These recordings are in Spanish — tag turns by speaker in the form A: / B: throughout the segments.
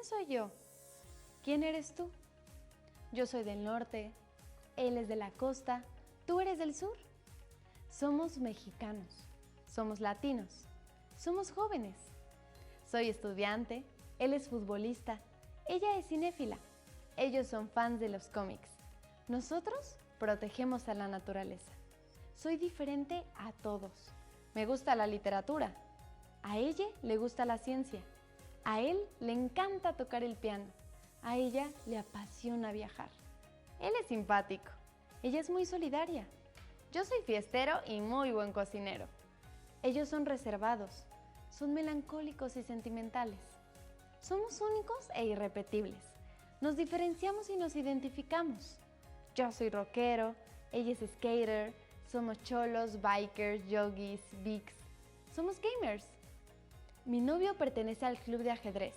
A: soy yo? ¿Quién eres tú? Yo soy del norte, él es de la costa, tú eres del sur. Somos mexicanos, somos latinos, somos jóvenes. Soy estudiante, él es futbolista, ella es cinéfila, ellos son fans de los cómics. Nosotros protegemos a la naturaleza. Soy diferente a todos. Me gusta la literatura. A ella le gusta la ciencia. A él le encanta tocar el piano. A ella le apasiona viajar. Él es simpático. Ella es muy solidaria. Yo soy fiestero y muy buen cocinero. Ellos son reservados. Son melancólicos y sentimentales. Somos únicos e irrepetibles. Nos diferenciamos y nos identificamos. Yo soy rockero, ella es skater, somos cholos, bikers, yogis, bigs. Somos gamers. Mi novio pertenece al club de ajedrez.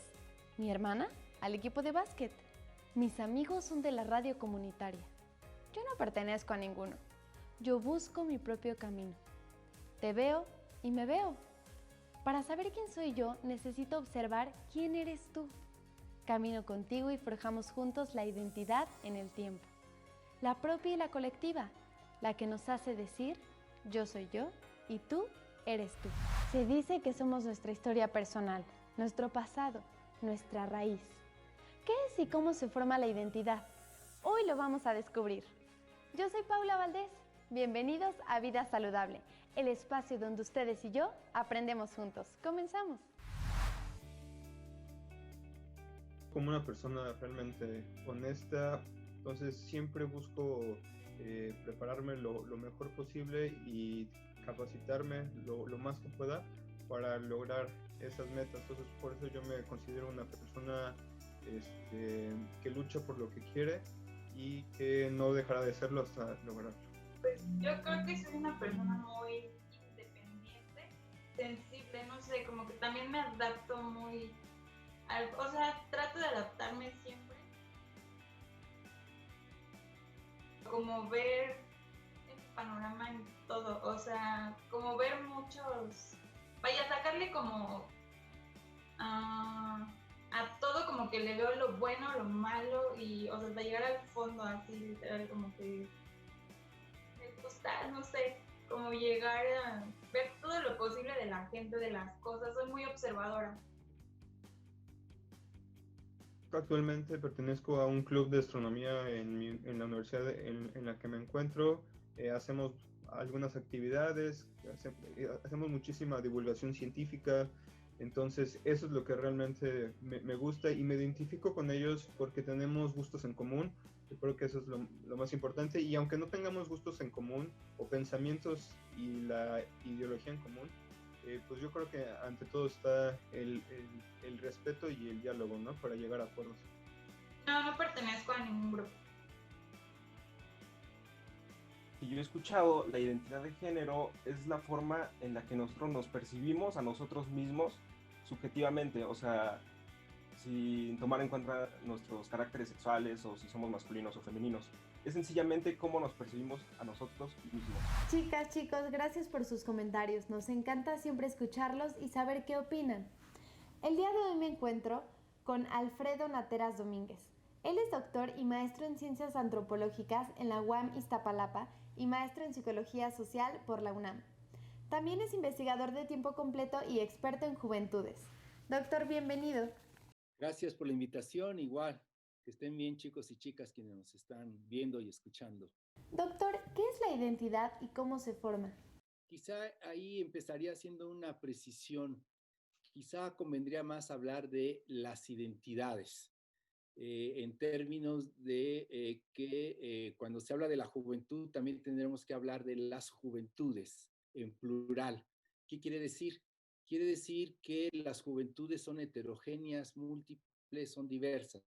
A: Mi hermana al equipo de básquet. Mis amigos son de la radio comunitaria. Yo no pertenezco a ninguno. Yo busco mi propio camino. Te veo y me veo. Para saber quién soy yo, necesito observar quién eres tú. Camino contigo y forjamos juntos la identidad en el tiempo. La propia y la colectiva, la que nos hace decir, yo soy yo y tú eres tú. Se dice que somos nuestra historia personal, nuestro pasado, nuestra raíz. ¿Qué es y cómo se forma la identidad? Hoy lo vamos a descubrir. Yo soy Paula Valdés. Bienvenidos a Vida Saludable, el espacio donde ustedes y yo aprendemos juntos. ¡Comenzamos!
B: Como una persona realmente honesta, entonces siempre busco prepararme lo mejor posible y capacitarme lo más que pueda para lograr esas metas. Entonces por eso yo me considero una persona que lucha por lo que quiere y que no dejará de serlo hasta lograrlo.
C: Pues yo creo que soy una persona muy independiente, sensible, no sé, como que también me adapto muy, o sea, trato de adaptarme siempre, como ver el panorama en todo, o sea, como ver muchos, vaya, sacarle como a todo, como que le veo lo bueno, lo malo y, o sea, hasta llegar al fondo, así, literal, como que me gusta, no sé, como llegar a ver todo lo posible de la gente, de las cosas, soy muy observadora.
B: Actualmente pertenezco a un club de astronomía en la universidad en la que me encuentro. Hacemos algunas actividades, hacemos muchísima divulgación científica, entonces eso es lo que realmente me gusta y me identifico con ellos porque tenemos gustos en común. Yo creo que eso es lo más importante, y aunque no tengamos gustos en común o pensamientos y la ideología en común, pues yo creo que ante todo está el respeto y el diálogo, ¿no? Para llegar a acuerdos.
C: No, no pertenezco a ningún grupo.
D: Y yo he escuchado, la identidad de género es la forma en la que nosotros nos percibimos a nosotros mismos subjetivamente, o sea, sin tomar en cuenta nuestros caracteres sexuales o si somos masculinos o femeninos. Es sencillamente cómo nos percibimos a nosotros mismos.
A: Chicas, chicos, gracias por sus comentarios. Nos encanta siempre escucharlos y saber qué opinan. El día de hoy me encuentro con Alfredo Nateras Domínguez. Él es doctor y maestro en Ciencias Antropológicas en la UAM Iztapalapa y maestro en Psicología Social por la UNAM. También es investigador de tiempo completo y experto en juventudes. Doctor, bienvenido.
E: Gracias por la invitación, igual. Que estén bien, chicos y chicas quienes nos están viendo y escuchando.
A: Doctor, ¿qué es la identidad y cómo se forma?
E: Quizá ahí empezaría haciendo una precisión. Quizá convendría más hablar de las identidades, en términos de que cuando se habla de la juventud también tendremos que hablar de las juventudes en plural. ¿Qué quiere decir? Quiere decir que las juventudes son heterogéneas, múltiples, son diversas.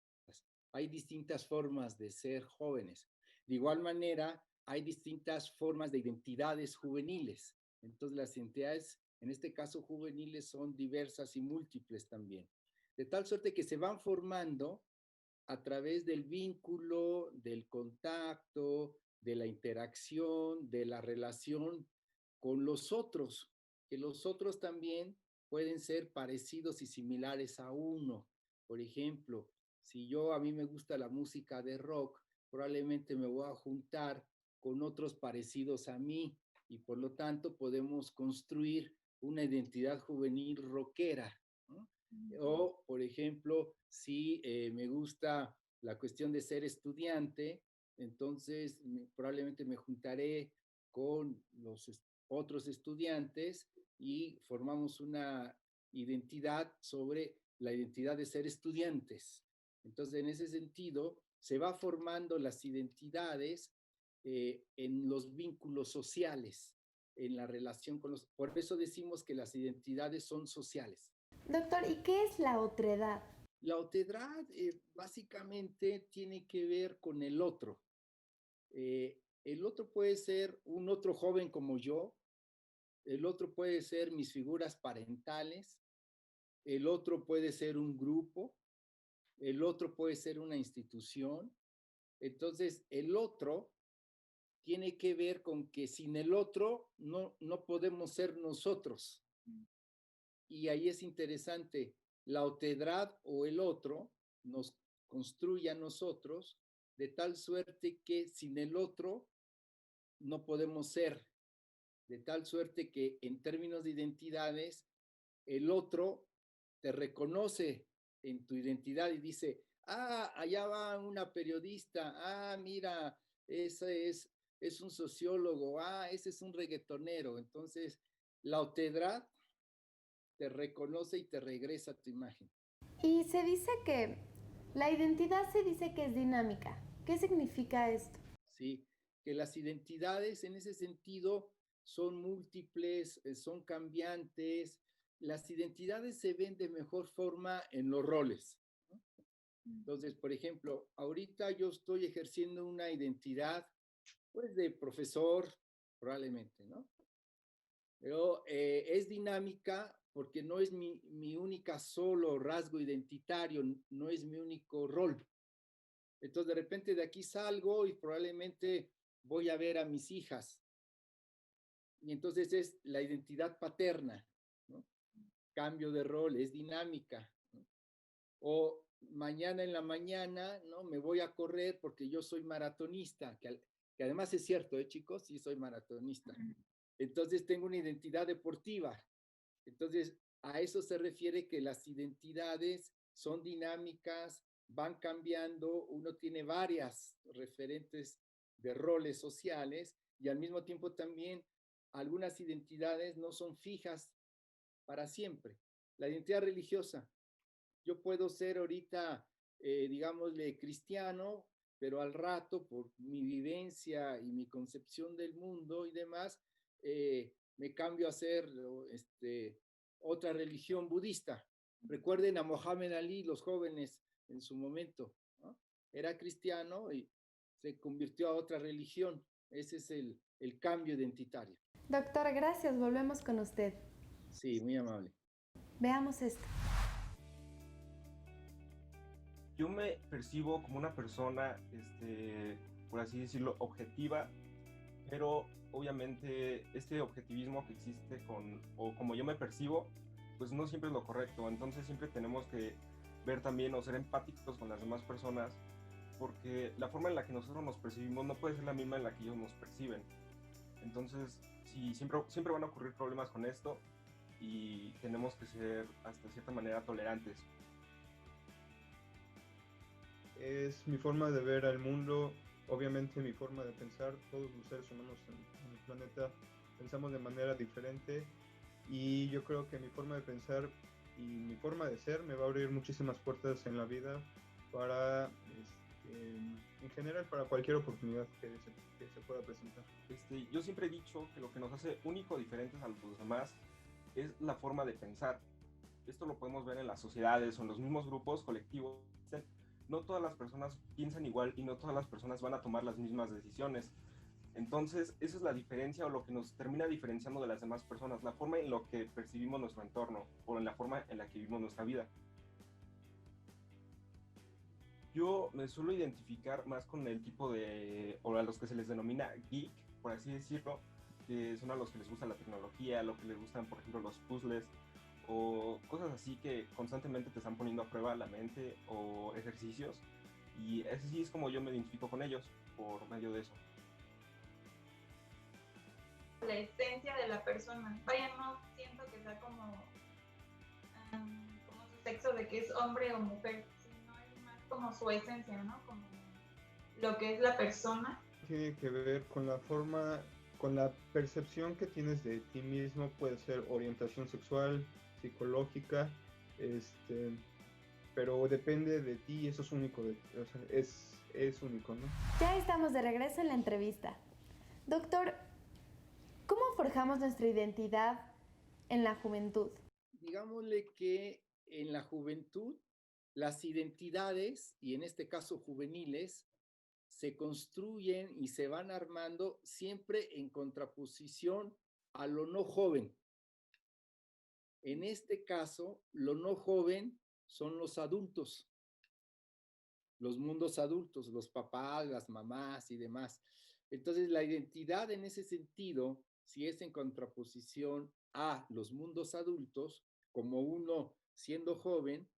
E: Hay distintas formas de ser jóvenes. De igual manera, hay distintas formas de identidades juveniles. Entonces, las identidades, en este caso juveniles, son diversas y múltiples también. De tal suerte que se van formando a través del vínculo, del contacto, de la interacción, de la relación con los otros, que los otros también pueden ser parecidos y similares a uno. Por ejemplo, si a mí me gusta la música de rock, probablemente me voy a juntar con otros parecidos a mí y por lo tanto podemos construir una identidad juvenil rockera, ¿no? O, por ejemplo, si me gusta la cuestión de ser estudiante, entonces probablemente me juntaré con los otros estudiantes y formamos una identidad sobre la identidad de ser estudiantes. Entonces, en ese sentido, se va formando las identidades en los vínculos sociales, en la relación con los... Por eso decimos que las identidades son sociales.
A: Doctor, ¿y qué es la otredad?
E: La otredad básicamente tiene que ver con el otro. El otro puede ser un otro joven como yo, el otro puede ser mis figuras parentales, el otro puede ser un grupo, el otro puede ser una institución. Entonces, el otro tiene que ver con que sin el otro no podemos ser nosotros. Y ahí es interesante, la otredad o el otro nos construye a nosotros de tal suerte que sin el otro no podemos ser, de tal suerte que en términos de identidades, el otro te reconoce en tu identidad y dice, allá va una periodista, mira, ese es un sociólogo, ese es un reggaetonero. Entonces, la otredad te reconoce y te regresa a tu imagen.
A: Y se dice que la identidad se dice que es dinámica. ¿Qué significa esto?
E: Sí, que las identidades en ese sentido son múltiples, son cambiantes. Las identidades se ven de mejor forma en los roles, ¿no? Entonces, por ejemplo, ahorita yo estoy ejerciendo una identidad, pues, de profesor, probablemente, ¿no? Pero es dinámica porque no es mi única solo rasgo identitario, no es mi único rol. Entonces, de repente de aquí salgo y probablemente voy a ver a mis hijas. Y entonces es la identidad paterna, ¿no? Cambio de rol, es dinámica, ¿no? O mañana en la mañana, ¿no? Me voy a correr porque yo soy maratonista, que además es cierto, chicos, sí soy maratonista. Entonces tengo una identidad deportiva. Entonces, a eso se refiere que las identidades son dinámicas, van cambiando, uno tiene varias referentes de roles sociales y al mismo tiempo también algunas identidades no son fijas para siempre. La identidad religiosa, yo puedo ser ahorita, digámosle, cristiano, pero al rato, por mi vivencia y mi concepción del mundo y demás, me cambio a ser otra religión budista. Recuerden a Mohammed Ali, los jóvenes en su momento, ¿no? Era cristiano y se convirtió a otra religión. Ese es el cambio identitario.
A: Doctor, gracias. Volvemos con usted.
E: Sí, muy amable.
A: Veamos esto.
D: Yo me percibo como una persona, por así decirlo, objetiva, pero obviamente este objetivismo que existe o como yo me percibo, pues no siempre es lo correcto. Entonces siempre tenemos que ver también o ser empáticos con las demás personas, porque la forma en la que nosotros nos percibimos no puede ser la misma en la que ellos nos perciben. Entonces, sí, siempre van a ocurrir problemas con esto y tenemos que ser hasta cierta manera tolerantes.
B: Es mi forma de ver al mundo, obviamente mi forma de pensar. Todos los seres humanos en el planeta pensamos de manera diferente y yo creo que mi forma de pensar y mi forma de ser me va a abrir muchísimas puertas en la vida para, en general, para cualquier oportunidad que se pueda presentar.
D: Yo siempre he dicho que lo que nos hace único diferentes a los demás es la forma de pensar. Esto lo podemos ver en las sociedades o en los mismos grupos colectivos. No todas las personas piensan igual y no todas las personas van a tomar las mismas decisiones. Entonces, esa es la diferencia o lo que nos termina diferenciando de las demás personas, la forma en la que percibimos nuestro entorno o en la forma en la que vivimos nuestra vida. Yo me suelo identificar más con el tipo o a los que se les denomina geek, por así decirlo, que son a los que les gusta la tecnología, a los que les gustan, por ejemplo, los puzzles, o cosas así que constantemente te están poniendo a prueba la mente o ejercicios. Y ese sí es como yo me identifico con ellos, por medio de eso.
C: La esencia de la persona. Vaya, no siento que sea como su sexo de que es hombre o mujer, sino es más como su esencia, ¿no? Como lo que es la persona.
B: Tiene que ver con la forma, con la percepción que tienes de ti mismo, puede ser orientación sexual, psicológica, pero depende de ti, eso es único, o sea, es único, ¿no?
A: Ya estamos de regreso en la entrevista. Doctor, ¿cómo forjamos nuestra identidad en la juventud?
E: Digámosle que en la juventud las identidades, y en este caso juveniles, se construyen y se van armando siempre en contraposición a lo no joven. En este caso, lo no joven son los adultos, los mundos adultos, los papás, las mamás y demás. Entonces, la identidad en ese sentido, si es en contraposición a los mundos adultos, como uno siendo joven,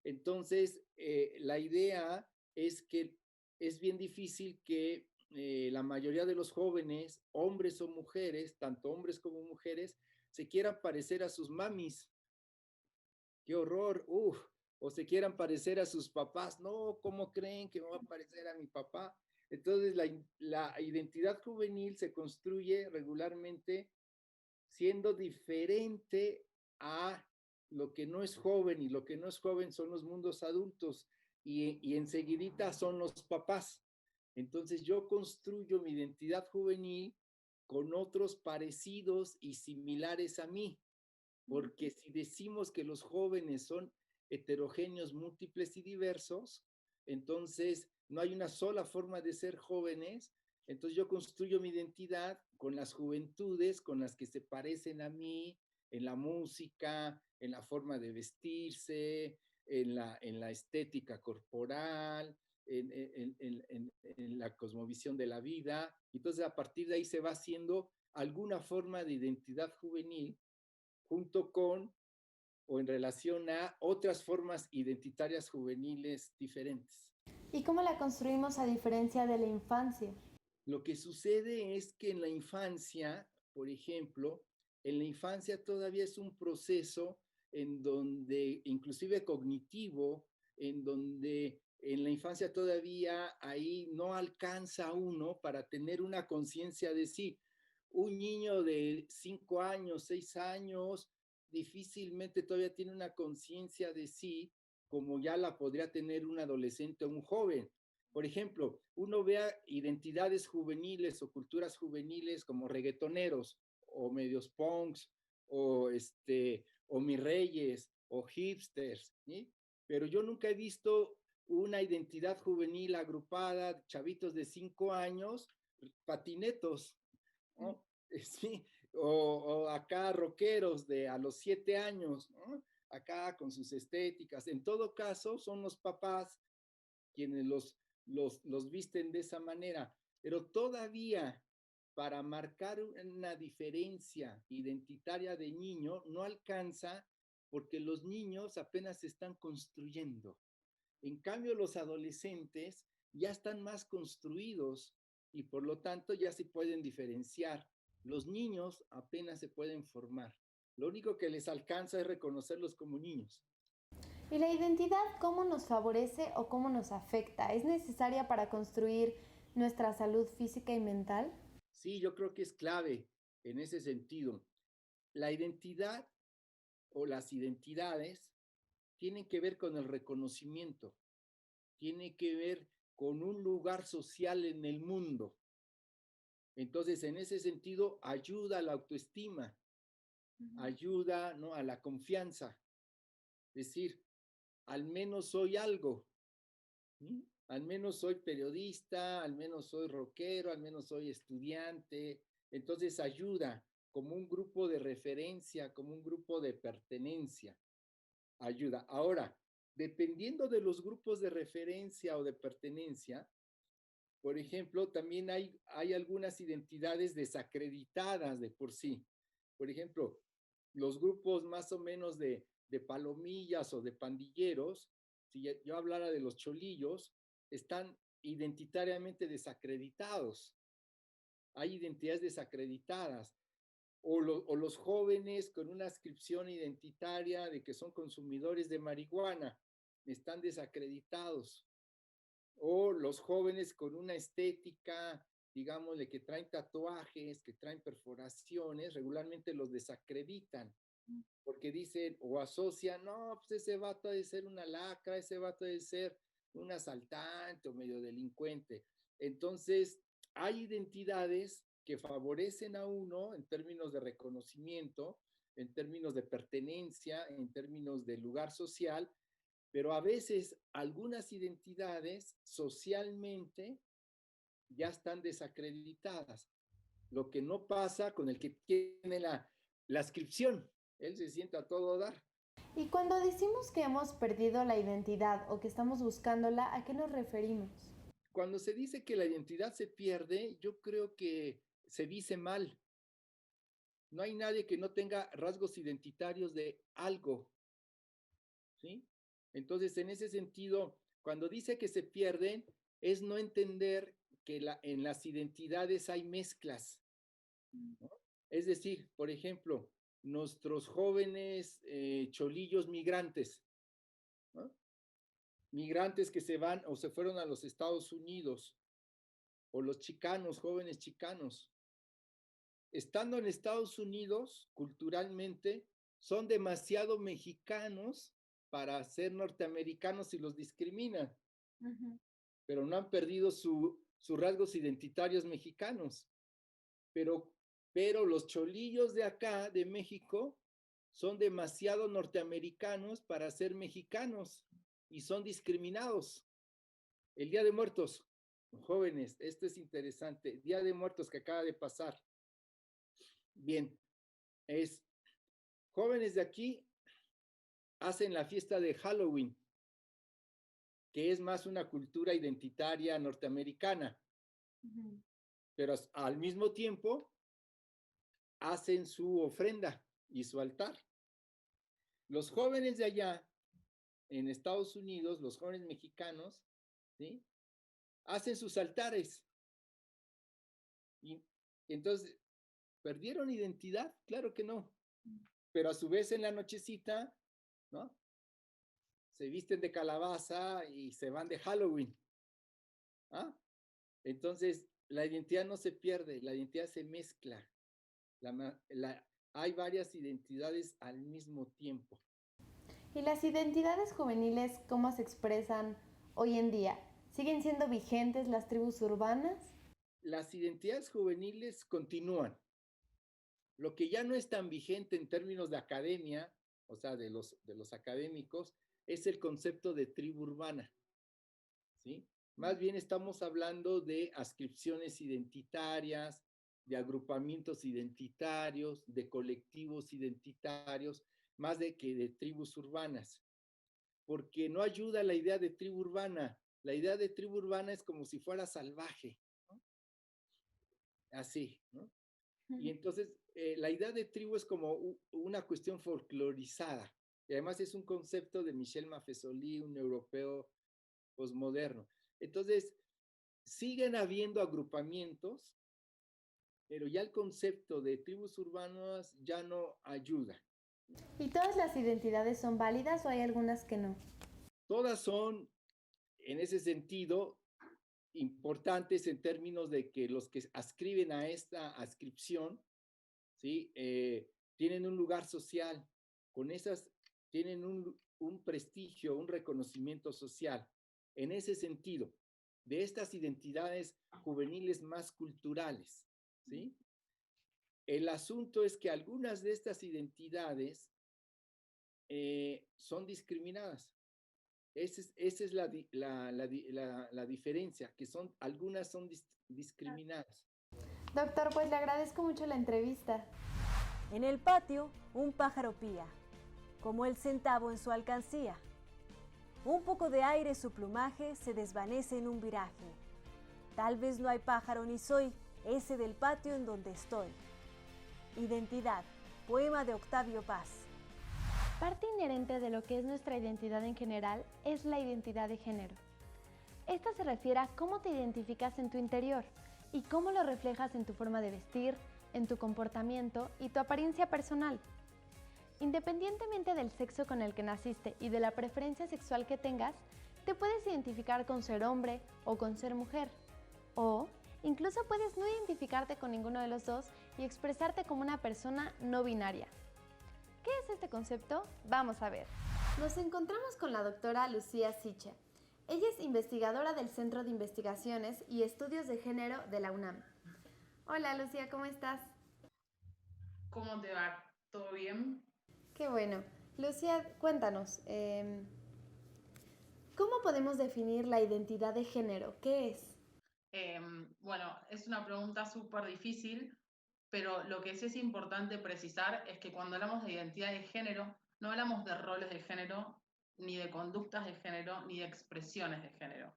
E: entonces la idea es que es bien difícil que la mayoría de los jóvenes, hombres o mujeres, tanto hombres como mujeres, se quieran parecer a sus mamis. ¡Qué horror! ¡Uf! O se quieran parecer a sus papás. No, ¿cómo creen que me va a parecer a mi papá? Entonces, la identidad juvenil se construye regularmente siendo diferente a lo que no es joven, y lo que no es joven son los mundos adultos, y enseguidita son los papás. Entonces yo construyo mi identidad juvenil con otros parecidos y similares a mí, porque si decimos que los jóvenes son heterogéneos, múltiples y diversos, entonces no hay una sola forma de ser jóvenes. Entonces yo construyo mi identidad con las juventudes, con las que se parecen a mí, en la música, en la forma de vestirse, en la estética corporal, en la cosmovisión de la vida. Entonces a partir de ahí se va haciendo alguna forma de identidad juvenil junto con o en relación a otras formas identitarias juveniles diferentes.
A: ¿Y cómo la construimos a diferencia de la infancia?
E: Lo que sucede es que en la infancia, por ejemplo, en la infancia todavía es un proceso en donde, inclusive cognitivo, en donde en la infancia todavía ahí no alcanza uno para tener una conciencia de sí. Un niño de 5 años, 6 años, difícilmente todavía tiene una conciencia de sí como ya la podría tener un adolescente o un joven. Por ejemplo, uno vea identidades juveniles o culturas juveniles como reggaetoneros o medios punks o mis reyes o hipsters, ¿sí? Pero yo nunca he visto una identidad juvenil agrupada, chavitos de 5 años, patinetos, ¿no? Sí, o acá rockeros de a los 7 años, ¿no? Acá con sus estéticas. En todo caso, son los papás quienes los visten de esa manera, pero todavía para marcar una diferencia identitaria de niño no alcanza, porque los niños apenas se están construyendo. En cambio, los adolescentes ya están más construidos y por lo tanto ya se pueden diferenciar. Los niños apenas se pueden formar. Lo único que les alcanza es reconocerlos como niños.
A: ¿Y la identidad cómo nos favorece o cómo nos afecta? ¿Es necesaria para construir nuestra salud física y mental?
E: Sí, yo creo que es clave en ese sentido. La identidad o las identidades tienen que ver con el reconocimiento, tiene que ver con un lugar social en el mundo. Entonces, en ese sentido, ayuda a la autoestima, ayuda, ¿no?, a la confianza. Es decir, al menos soy algo, ¿sí? Al menos soy periodista, al menos soy rockero, al menos soy estudiante. Entonces ayuda como un grupo de referencia, como un grupo de pertenencia. Ayuda. Ahora, dependiendo de los grupos de referencia o de pertenencia, por ejemplo, también hay algunas identidades desacreditadas de por sí. Por ejemplo, los grupos más o menos de palomillas o de pandilleros, si yo hablara de los cholillos, están identitariamente desacreditados. Hay identidades desacreditadas. O los jóvenes con una adscripción identitaria de que son consumidores de marihuana, están desacreditados. O los jóvenes con una estética, digámosle, que traen tatuajes, que traen perforaciones, regularmente los desacreditan, porque dicen o asocian, no, pues ese vato ha de ser una lacra, ese vato ha de ser un asaltante o medio delincuente. Entonces, hay identidades que favorecen a uno en términos de reconocimiento, en términos de pertenencia, en términos de lugar social, pero a veces algunas identidades socialmente ya están desacreditadas. Lo que no pasa con el que tiene la adscripción. Él se sienta a todo dar.
A: Y cuando decimos que hemos perdido la identidad o que estamos buscándola, ¿a qué nos referimos?
E: Cuando se dice que la identidad se pierde, yo creo que se dice mal. No hay nadie que no tenga rasgos identitarios de algo, ¿sí? Entonces, en ese sentido, cuando dice que se pierden, es no entender que en las identidades hay mezclas, ¿no? Es decir, por ejemplo, nuestros jóvenes cholillos migrantes, ¿no? Migrantes que se van o se fueron a los Estados Unidos, o los chicanos, jóvenes chicanos. Estando en Estados Unidos, culturalmente, son demasiado mexicanos para ser norteamericanos y los discriminan, pero no han perdido sus rasgos identitarios mexicanos. Pero los cholillos de acá, de México, son demasiado norteamericanos para ser mexicanos y son discriminados. El Día de Muertos, jóvenes, esto es interesante, Día de Muertos que acaba de pasar. Bien, jóvenes de aquí hacen la fiesta de Halloween, que es más una cultura identitaria norteamericana, pero al mismo tiempo hacen su ofrenda y su altar. Los jóvenes de allá, en Estados Unidos, los jóvenes mexicanos, ¿sí?, hacen sus altares. Y entonces, ¿perdieron identidad? Claro que no. Pero a su vez en la nochecita, ¿no?, se visten de calabaza y se van de Halloween. ¿Ah? Entonces, la identidad no se pierde, la identidad se mezcla. Hay varias identidades al mismo tiempo.
A: ¿Y las identidades juveniles cómo se expresan hoy en día? ¿Siguen siendo vigentes las tribus urbanas?
E: Las identidades juveniles continúan. Lo que ya no es tan vigente en términos de academia, o sea, de los académicos, es el concepto de tribu urbana, ¿sí? Más bien estamos hablando de adscripciones identitarias, de agrupamientos identitarios, de colectivos identitarios, más de que de tribus urbanas, porque no ayuda la idea de tribu urbana. La idea de tribu urbana es como si fuera salvaje, ¿no? Así, ¿no? Y entonces la idea de tribu es como una cuestión folclorizada, y además es un concepto de Michel Maffesoli, un europeo posmoderno. Entonces, siguen habiendo agrupamientos, pero ya el concepto de tribus urbanas ya no ayuda.
A: ¿Y todas las identidades son válidas o hay algunas que no?
E: Todas son, en ese sentido, importantes en términos de que los que adscriben a esta adscripción, ¿sí?, tienen un lugar social, con esas tienen un prestigio, un reconocimiento social. En ese sentido, de estas identidades juveniles más culturales, ¿sí? El asunto es que algunas de estas identidades son discriminadas. Esa es la diferencia, que algunas son discriminadas.
A: Doctor, pues le agradezco mucho la entrevista.
F: En el patio, un pájaro pía, como el centavo en su alcancía. Un poco de aire, su plumaje se desvanece en un viraje. Tal vez no hay pájaro ni soy ese del patio en donde estoy. Identidad, poema de Octavio Paz.
A: Parte inherente de lo que es nuestra identidad en general es la identidad de género. Esta se refiere a cómo te identificas en tu interior y cómo lo reflejas en tu forma de vestir, en tu comportamiento y tu apariencia personal. Independientemente del sexo con el que naciste y de la preferencia sexual que tengas, te puedes identificar con ser hombre o con ser mujer. O incluso puedes no identificarte con ninguno de los dos y expresarte como una persona no binaria. ¿Qué es este concepto? Vamos a ver. Nos encontramos con la doctora Lucía Sicha. Ella es investigadora del Centro de Investigaciones y Estudios de Género de la UNAM. Hola Lucía, ¿cómo estás?
G: ¿Cómo te va? ¿Todo bien?
A: Qué bueno. Lucía, cuéntanos, ¿cómo podemos definir la identidad de género? ¿Qué es?
G: Bueno, es una pregunta súper difícil, pero lo que sí es importante precisar es que cuando hablamos de identidad de género, no hablamos de roles de género, ni de conductas de género, ni de expresiones de género.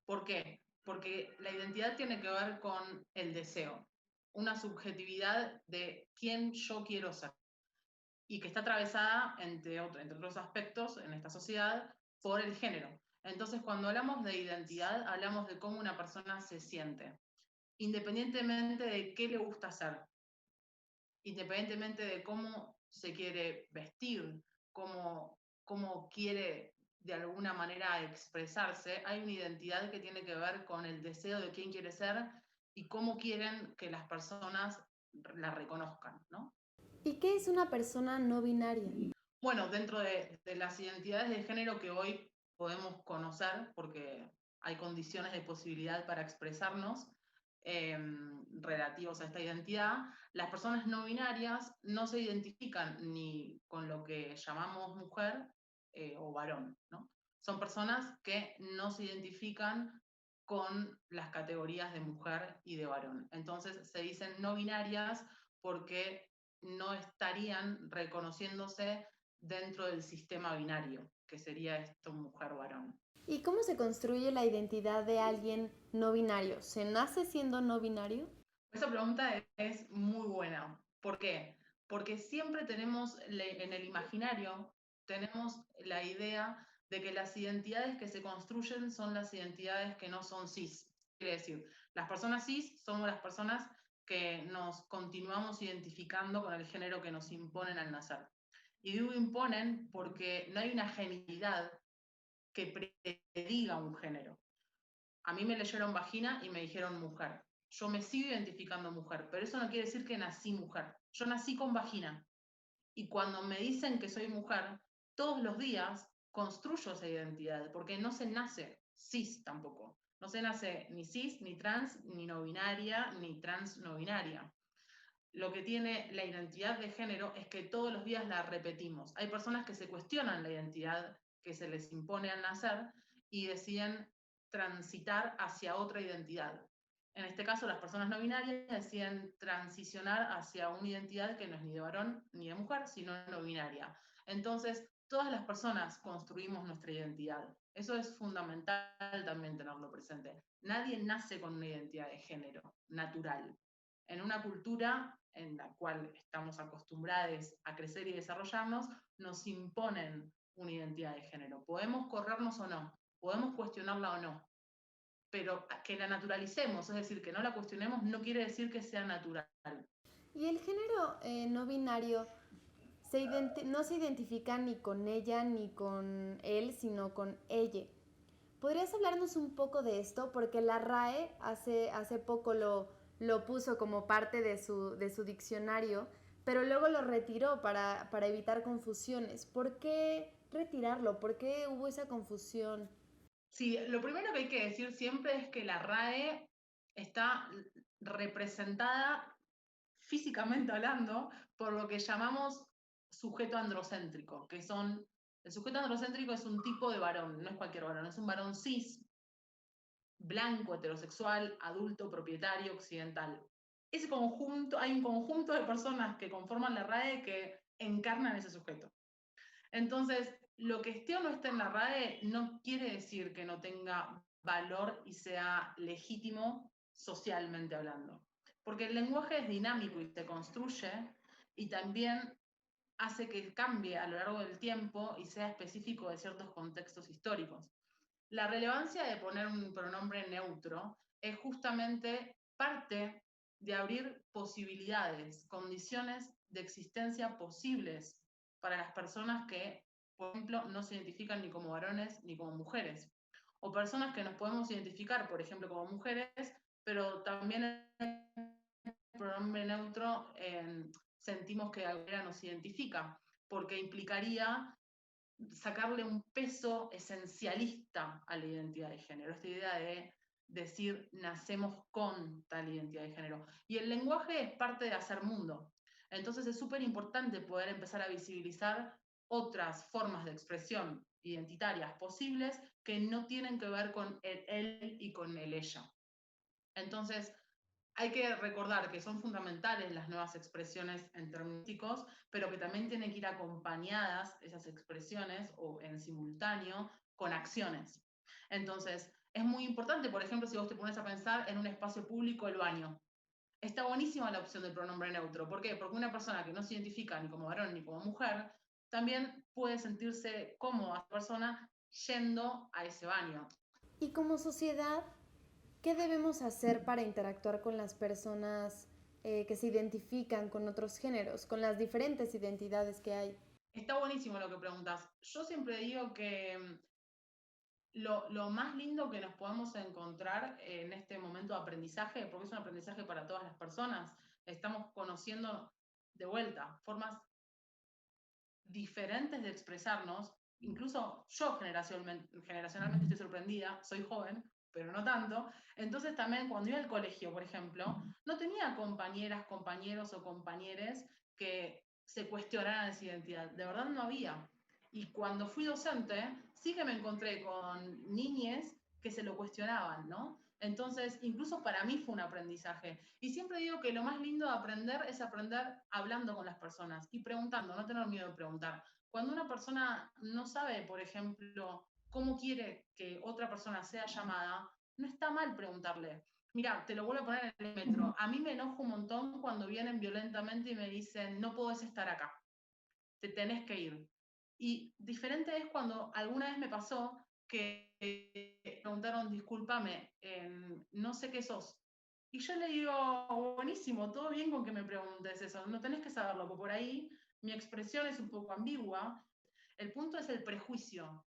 G: ¿Por qué? Porque la identidad tiene que ver con el deseo, una subjetividad de quién yo quiero ser, y que está atravesada, entre otros aspectos en esta sociedad, por el género. Entonces, cuando hablamos de identidad, hablamos de cómo una persona se siente, independientemente de qué le gusta hacer, independientemente de cómo se quiere vestir, cómo quiere de alguna manera expresarse, hay una identidad que tiene que ver con el deseo de quién quiere ser y cómo quieren que las personas la reconozcan, ¿no?
A: ¿Y qué es una persona no binaria?
G: Bueno, dentro de las identidades de género que hoy podemos conocer, porque hay condiciones de posibilidad para expresarnos relativos a esta identidad, las personas no binarias no se identifican ni con lo que llamamos mujer o varón, ¿no? Son personas que no se identifican con las categorías de mujer y de varón. Entonces se dicen no binarias porque no estarían reconociéndose dentro del sistema binario, que sería esto mujer-varón.
A: ¿Y cómo se construye la identidad de alguien no binario? ¿Se nace siendo no binario?
G: Esa pregunta es muy buena. ¿Por qué? Porque siempre tenemos en el imaginario, tenemos la idea de que las identidades que se construyen son las identidades que no son cis. Quiere decir, las personas cis somos las personas que nos continuamos identificando con el género que nos imponen al nacer. Y digo imponen porque no hay una genitalidad que prediga un género. A mí me leyeron vagina y me dijeron mujer. Yo me sigo identificando mujer, pero eso no quiere decir que nací mujer. Yo nací con vagina. Y cuando me dicen que soy mujer, todos los días construyo esa identidad, porque no se nace cis tampoco. No se nace ni cis, ni trans, ni no binaria, ni trans no binaria. Lo que tiene la identidad de género es que todos los días la repetimos. Hay personas que se cuestionan la identidad que se les impone al nacer y deciden transitar hacia otra identidad. En este caso, las personas no binarias deciden transicionar hacia una identidad que no es ni de varón ni de mujer, sino no binaria. Entonces, todas las personas construimos nuestra identidad. Eso es fundamental también tenerlo presente. Nadie nace con una identidad de género natural. En una cultura en la cual estamos acostumbrados a crecer y desarrollarnos, nos imponen una identidad de género. Podemos corrernos o no, podemos cuestionarla o no, pero que la naturalicemos, es decir, que no la cuestionemos, no quiere decir que sea natural.
A: ¿Y el género no binario no se identifica ni con ella ni con él, sino con ella? ¿Podrías hablarnos un poco de esto? Porque la RAE hace poco lo puso como parte de su diccionario, pero luego lo retiró para evitar confusiones. ¿Por qué retirarlo? ¿Por qué hubo esa confusión?
G: Sí, lo primero que hay que decir siempre es que la RAE está representada físicamente hablando por lo que llamamos sujeto androcéntrico, que son, el sujeto androcéntrico es un tipo de varón, no es cualquier varón, es un varón cis, blanco, heterosexual, adulto, propietario, occidental. Ese conjunto, hay un conjunto de personas que conforman la RAE que encarnan ese sujeto. Entonces, lo que esté o no esté en la RAE no quiere decir que no tenga valor y sea legítimo socialmente hablando. Porque el lenguaje es dinámico y se construye, y también hace que cambie a lo largo del tiempo y sea específico de ciertos contextos históricos. La relevancia de poner un pronombre neutro es justamente parte de abrir posibilidades, condiciones de existencia posibles para las personas que, por ejemplo, no se identifican ni como varones ni como mujeres, o personas que nos podemos identificar, por ejemplo, como mujeres, pero también el pronombre neutro sentimos que de alguna manera nos identifica, porque implicaría sacarle un peso esencialista a la identidad de género, esta idea de decir nacemos con tal identidad de género. Y el lenguaje es parte de hacer mundo. Entonces es súper importante poder empezar a visibilizar otras formas de expresión identitarias posibles que no tienen que ver con el él y con el ella. Entonces, hay que recordar que son fundamentales las nuevas expresiones en términos, pero que también tienen que ir acompañadas esas expresiones o en simultáneo con acciones. Entonces, es muy importante, por ejemplo, si vos te pones a pensar en un espacio público, el baño. Está buenísima la opción del pronombre neutro. ¿Por qué? Porque una persona que no se identifica ni como varón ni como mujer, también puede sentirse cómoda esa persona yendo a ese baño.
A: Y como sociedad, ¿qué debemos hacer para interactuar con las personas que se identifican con otros géneros, con las diferentes identidades que hay?
G: Está buenísimo lo que preguntas. Yo siempre digo que lo más lindo que nos podemos encontrar en este momento de aprendizaje, porque es un aprendizaje para todas las personas, estamos conociendo de vuelta formas diferentes de expresarnos, incluso yo generacionalmente estoy sorprendida, soy joven, pero no tanto. Entonces también cuando iba al colegio, por ejemplo, no tenía compañeras, compañeros o compañeres que se cuestionaran esa identidad, de verdad no había. Y cuando fui docente, sí que me encontré con niñes que se lo cuestionaban, ¿no? Entonces, incluso para mí fue un aprendizaje. Y siempre digo que lo más lindo de aprender es aprender hablando con las personas y preguntando, no tener miedo de preguntar. Cuando una persona no sabe, por ejemplo, cómo quiere que otra persona sea llamada, no está mal preguntarle. Mira, te lo vuelvo a poner en el metro. A mí me enojo un montón cuando vienen violentamente y me dicen, no podés estar acá, te tenés que ir. Y diferente es cuando alguna vez me pasó que preguntaron, discúlpame, no sé qué sos. Y yo le digo, buenísimo, todo bien con que me preguntes eso, no tenés que saberlo, porque por ahí mi expresión es un poco ambigua. El punto es el prejuicio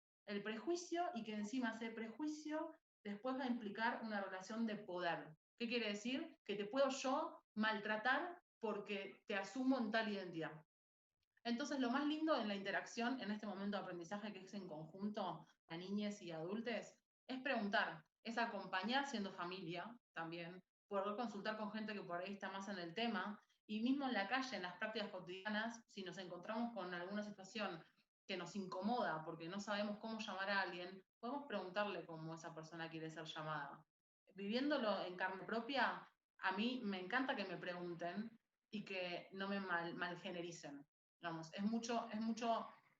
G: y que encima ese prejuicio después va a implicar una relación de poder. ¿Qué quiere decir? Que te puedo yo maltratar porque te asumo en tal identidad. Entonces, lo más lindo en la interacción, en este momento de aprendizaje que es en conjunto a niñas y adultos, es preguntar, es acompañar siendo familia también, poder consultar con gente que por ahí está más en el tema, y mismo en la calle, en las prácticas cotidianas, si nos encontramos con alguna situación que nos incomoda porque no sabemos cómo llamar a alguien, podemos preguntarle cómo esa persona quiere ser llamada. Viviéndolo en carne propia, a mí me encanta que me pregunten y que no me malgenericen. Digamos, es mucho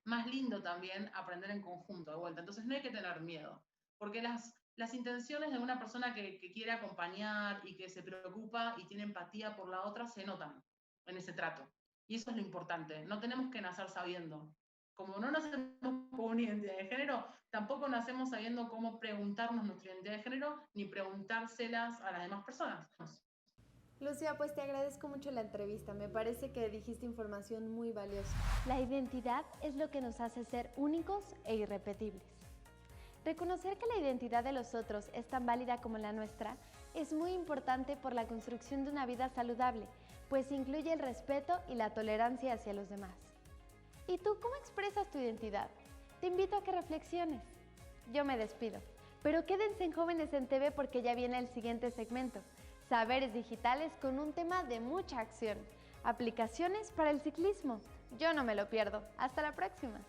G: más lindo también aprender en conjunto, de vuelta. Entonces no hay que tener miedo, porque las intenciones de una persona que quiere acompañar y que se preocupa y tiene empatía por la otra se notan en ese trato. Y eso es lo importante. No tenemos que nacer sabiendo. Como no nacemos con una identidad de género, tampoco nacemos sabiendo cómo preguntarnos nuestra identidad de género, ni preguntárselas a las demás personas.
A: Lucía, pues te agradezco mucho la entrevista. Me parece que dijiste información muy valiosa. La identidad es lo que nos hace ser únicos e irrepetibles. Reconocer que la identidad de los otros es tan válida como la nuestra es muy importante por la construcción de una vida saludable, pues incluye el respeto y la tolerancia hacia los demás. ¿Y tú cómo expresas tu identidad? Te invito a que reflexiones. Yo me despido, pero quédense en Jóvenes en TV porque ya viene el siguiente segmento. Saberes digitales con un tema de mucha acción. Aplicaciones para el ciclismo. Yo no me lo pierdo. Hasta la próxima.